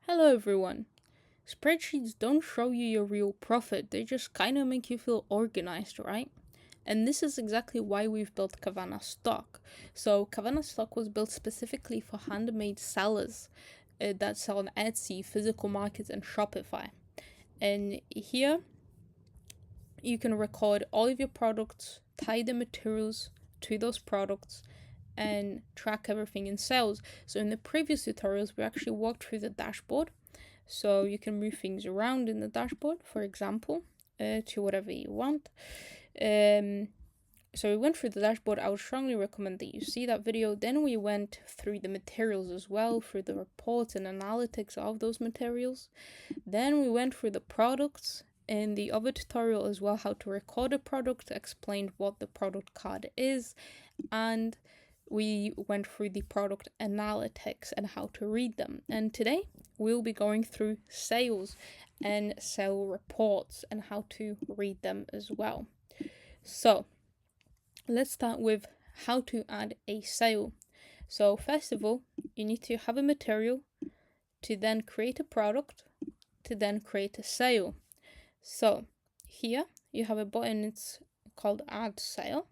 Hello everyone. Spreadsheets don't show you your real profit, they just kind of make you feel organized, right? And this is exactly why we've built Kavana Stock. So, Kavana Stock was built specifically for handmade sellers that sell on Etsy, physical markets, and Shopify. And here you can record all of your products, tie the materials to those products, and track everything in sales. So, in the previous tutorials, we actually walked through the dashboard. So you can move things around in the dashboard, for example, to whatever you want. So we went through the dashboard. I would strongly recommend that you see that video. Then we went through the materials as well, through the reports and analytics of those materials. Then we went through the products in the other tutorial as well, how to record a product, explained what the product card is, and we went through the product analytics and how to read them. And today we'll be going through sales and sale reports and how to read them as well. So let's start with how to add a sale. So first of all, you need to have a material to then create a product to then create a sale. So here you have a button, it's called add sale.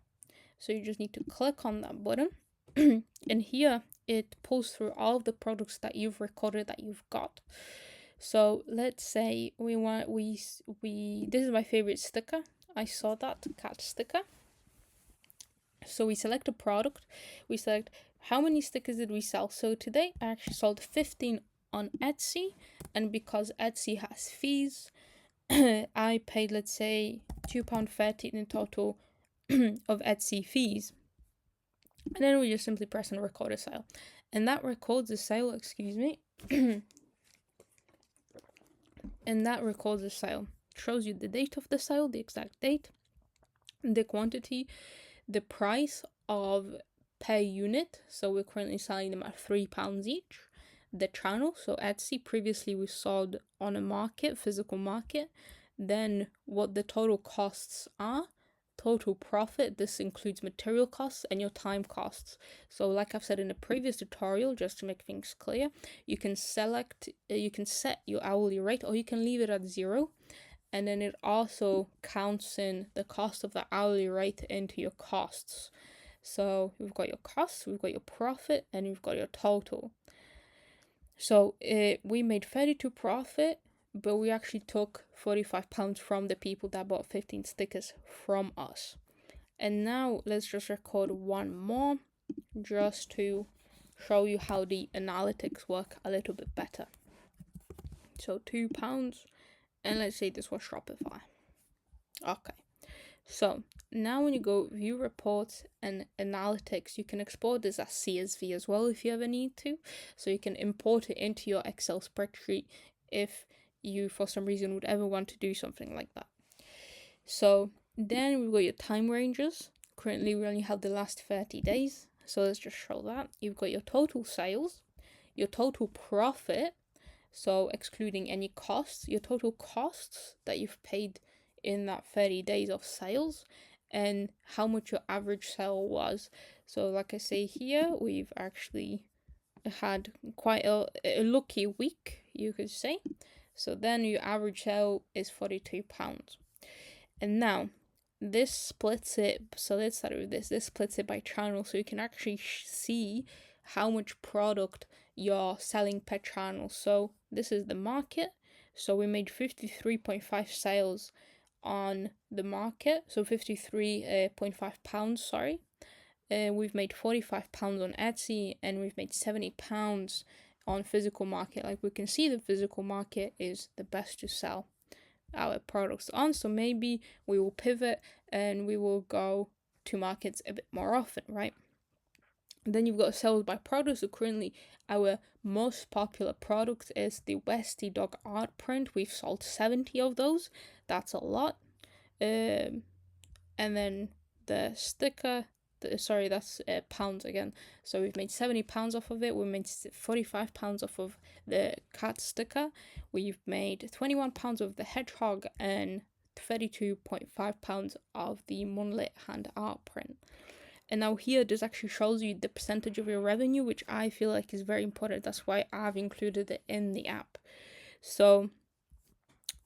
So you just need to click on that button and here it pulls through all of the products that you've recorded that you've got. So let's say we this is my favorite sticker. I saw that cat sticker. So we select a product, we select how many stickers did we sell. So today I actually sold 15 on Etsy, and because Etsy has fees, I paid, let's say, £2.30 in total of Etsy fees. And then we just simply press on record a sale. And that records the sale, excuse me. And that records the sale. Shows you the date of the sale, the exact date, the quantity, the price of per unit. So we're currently selling them at £3 each. The channel, so Etsy, previously we sold on a market, physical market. Then what the total costs are. Total profit, this includes material costs and your time costs. So like I've said in the previous tutorial, just to make things clear, you can set your hourly rate, or you can leave it at 0, and then it also counts in the cost of the hourly rate into your costs. So we've got your costs, we've got your profit, and we've got your total. So we made 32 profit, but we actually took £45 from the people that bought 15 stickers from us. And now let's just record one more just to show you how the analytics work a little bit better. So £2, and let's say this was Shopify. Okay, so now when you go view reports and analytics, you can export this as CSV as well if you ever need to. So you can import it into your Excel spreadsheet if you for some reason would ever want to do something like that. So then we've got your time ranges. Currently we only have the last 30 days. So let's just show that. You've got your total sales, your total profit, so excluding any costs, your total costs that you've paid in that 30 days of sales, and how much your average sale was. So like I say here, we've actually had quite a lucky week, you could say. So then your average sale is £42. And now this splits it, so let's start with this splits it by channel, so you can actually see how much product you're selling per channel. So this is the market, so we made 53.5 sales on the market, so 53.5 pounds, sorry. We've made £45 on Etsy, and we've made £70 on physical market. Like we can see, the physical market is the best to sell our products on, so maybe we will pivot and we will go to markets a bit more often, right? Then you've got sales by product. So currently our most popular product is the Westie dog art print. We've sold 70 of those. That's a lot. And then the sticker, that's pounds again. So we've made £70 off of it. We made £45 off of the cat sticker. We've made £21 of the hedgehog and £32.5 of the Moonlit hand art print. And now here, this actually shows you the percentage of your revenue, which I feel like is very important. That's why I've included it in the app. So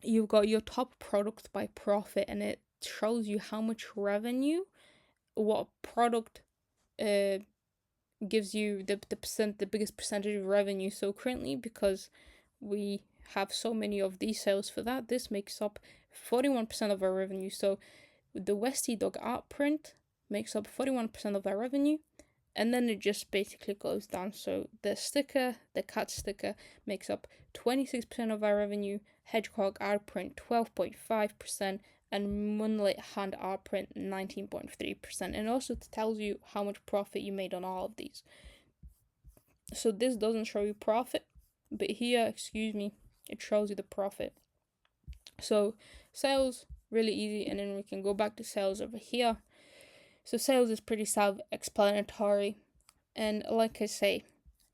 you've got your top product by profit, and it shows you how much revenue, what product gives you the biggest percentage of revenue. So currently, because we have so many of these sales for that, this makes up 41% of our revenue. So the Westie Dog art print makes up 41% of our revenue, and then it just basically goes down. So the sticker, the cat sticker, makes up 26% of our revenue, Hedgehog art print 12.5%, and Moonlit hand art print 19.3%. And it also tells you how much profit you made on all of these. So this doesn't show you profit, but here, it shows you the profit. So sales, really easy, and then we can go back to sales over here. So sales is pretty self-explanatory, and like I say,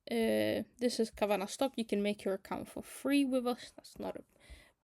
this is Kavana Stock. You can make your account for free with us. That's not a